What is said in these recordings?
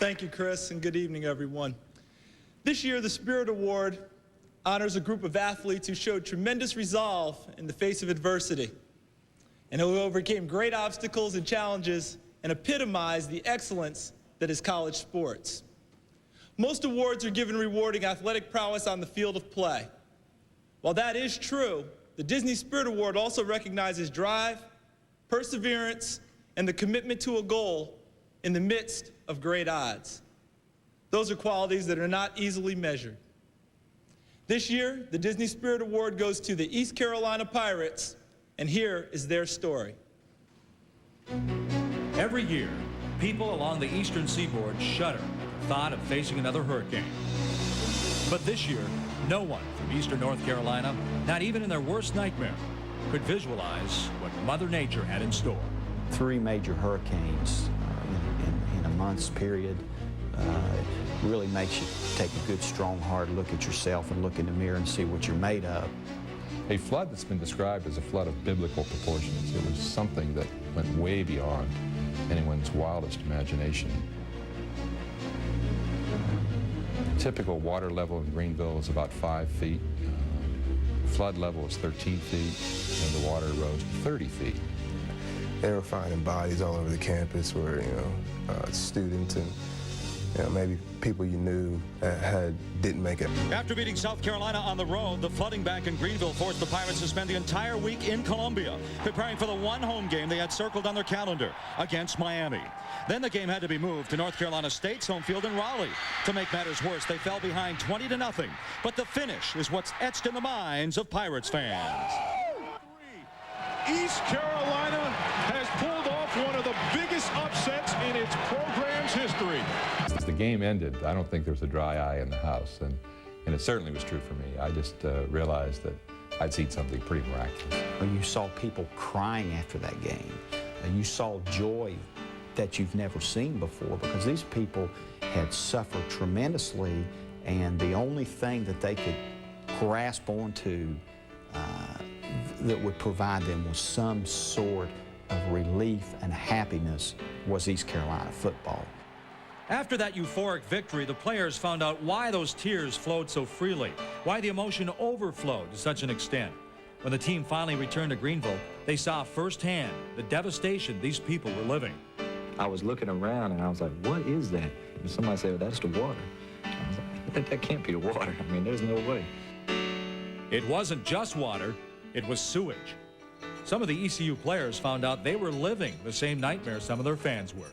Thank you, Chris, and good evening, everyone. This year, the Spirit Award honors a group of athletes who showed tremendous resolve in the face of adversity and who overcame great obstacles and challenges and epitomized the excellence that is college sports. Most awards are given rewarding athletic prowess on the field of play. While that is true, the Disney Spirit Award also recognizes drive, perseverance, and the commitment to a goal in the midst of great odds. Those are qualities that are not easily measured. This year, the Disney Spirit Award goes to the East Carolina Pirates, and here is their story. Every year, people along the eastern seaboard shudder at the thought of facing another hurricane. But this year, no one from eastern North Carolina, not even in their worst nightmare, could visualize what Mother Nature had in store. 3 major hurricanes in a month's period really makes you take a good, strong, hard look at yourself and look in the mirror and see what you're made of. A flood that's been described as a flood of biblical proportions. It was something that went way beyond anyone's wildest imagination. Typical water level in Greenville is about 5 feet. Flood level is 13 feet, and the water rose to 30 feet. They were finding bodies all over the campus where, students and maybe people you knew didn't make it. After beating South Carolina on the road, the flooding back in Greenville forced the Pirates to spend the entire week in Columbia, preparing for the one home game they had circled on their calendar against Miami. Then the game had to be moved to North Carolina State's home field in Raleigh. To make matters worse, they fell behind 20-0. But the finish is what's etched in the minds of Pirates fans. East Carolina has pulled off one of the biggest upsets in its program's history. As the game ended, I don't think there was a dry eye in the house, and it certainly was true for me. I just realized that I'd seen something pretty miraculous. When you saw people crying after that game, and you saw joy that you've never seen before, because these people had suffered tremendously, and the only thing that they could grasp onto that would provide them with some sort of relief and happiness was East Carolina football. After that euphoric victory, the players found out why those tears flowed so freely, why the emotion overflowed to such an extent. When the team finally returned to Greenville, they saw firsthand the devastation these people were living. I was looking around and I was like, what is that? And somebody said, well, that's the water. I was like, that can't be the water. I mean, there's no way. It wasn't just water, it was sewage. Some of the ECU players found out they were living the same nightmare some of their fans were.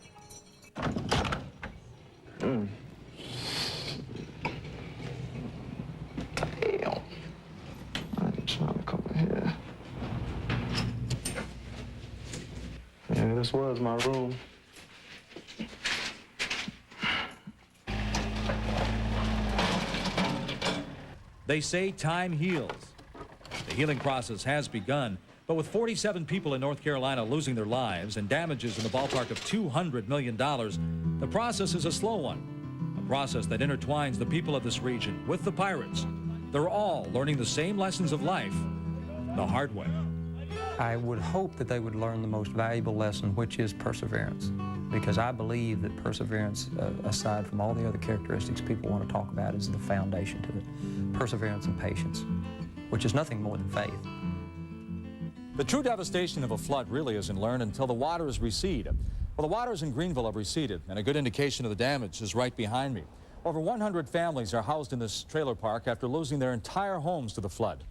Damn. I'm trying to come here. Yeah, this was my room. They say time heals. The healing process has begun, but with 47 people in North Carolina losing their lives and damages in the ballpark of $200 million, the process is a slow one, a process that intertwines the people of this region with the Pirates. They're all learning the same lessons of life the hard way. I would hope that they would learn the most valuable lesson, which is perseverance, because I believe that perseverance, aside from all the other characteristics people want to talk about, is the foundation to it. Perseverance and patience, which is nothing more than faith. The true devastation of a flood really isn't learned until the waters recede. Well, the waters in Greenville have receded, and a good indication of the damage is right behind me. Over 100 families are housed in this trailer park after losing their entire homes to the flood.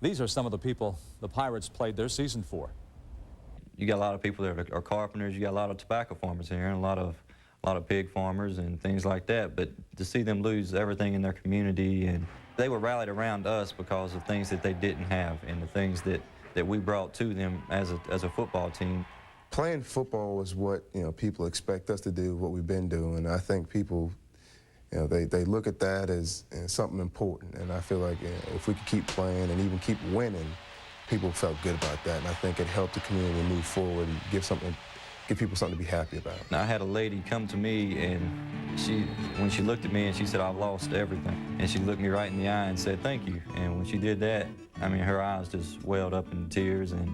These are some of the people the Pirates played their season for. You got a lot of people that are carpenters. You got a lot of tobacco farmers here, and a lot of pig farmers and things like that. But to see them lose everything in their community, and they were rallied around us because of things that they didn't have and the things that we brought to them as a football team. Playing football is what people expect us to do, what we've been doing. I think people, they look at that as something important, and I feel like if we could keep playing and even keep winning, people felt good about that, and I think it helped the community move forward and give people something to be happy about. I had a lady come to me, and when she looked at me and she said, I've lost everything, and she looked me right in the eye and said, thank you. And when she did that, I mean, her eyes just welled up in tears, and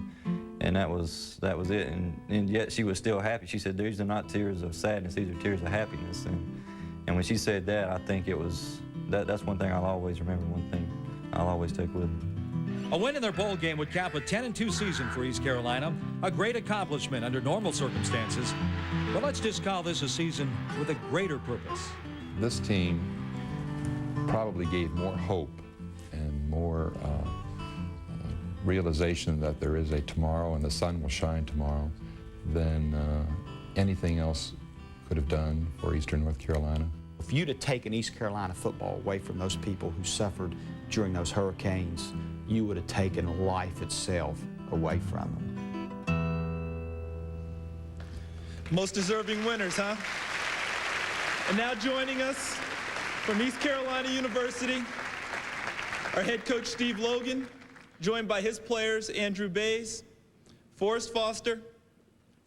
And that was it. And yet she was still happy. She said, these are not tears of sadness, these are tears of happiness. And when she said that, I think it was, that's one thing I'll always remember, one thing I'll always take with me. A win in their bowl game would cap a 10-2 season for East Carolina, a great accomplishment under normal circumstances. But let's just call this a season with a greater purpose. This team probably gave more hope and more realization that there is a tomorrow and the sun will shine tomorrow than anything else could have done for Eastern North Carolina. If you'd have taken East Carolina football away from those people who suffered during those hurricanes, you would have taken life itself away from them. Most deserving winners, huh? And now joining us from East Carolina University, our head coach Steve Logan, joined by his players Andrew Bays, Forrest Foster,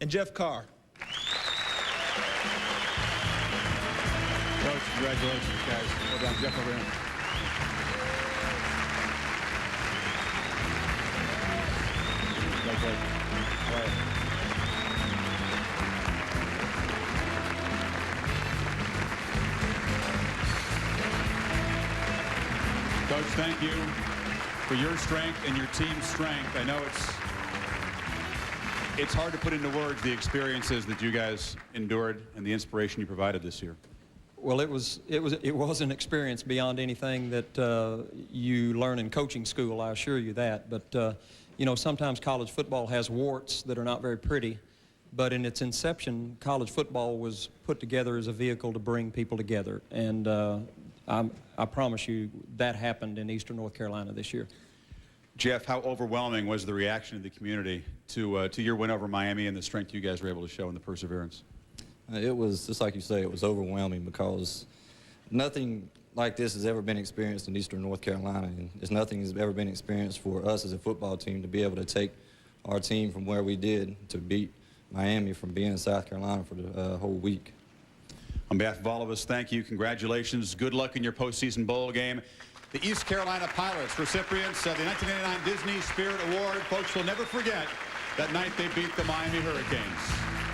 and Jeff Carr. Coach, congratulations, guys. Well done, Jeff over here. All right. Coach, thank you for your strength and your team's strength. I know it's hard to put into words the experiences that you guys endured and the inspiration you provided this year. Well, it was an experience beyond anything that you learn in coaching school, I assure you that. But you know, sometimes college football has warts that are not very pretty, but in its inception, college football was put together as a vehicle to bring people together. And I promise you that happened in Eastern North Carolina this year. Jeff, how overwhelming was the reaction of the community to your win over Miami and the strength you guys were able to show and the perseverance? It was, just like you say, it was overwhelming because nothing like this has ever been experienced in Eastern North Carolina, and there's nothing has ever been experienced for us as a football team to be able to take our team from where we did to beat Miami from being in South Carolina for the whole week. On behalf of all of us, thank you. Congratulations. Good luck in your postseason bowl game. The East Carolina Pilots, recipients of the 1989 Disney Spirit Award. Folks will never forget that night they beat the Miami Hurricanes.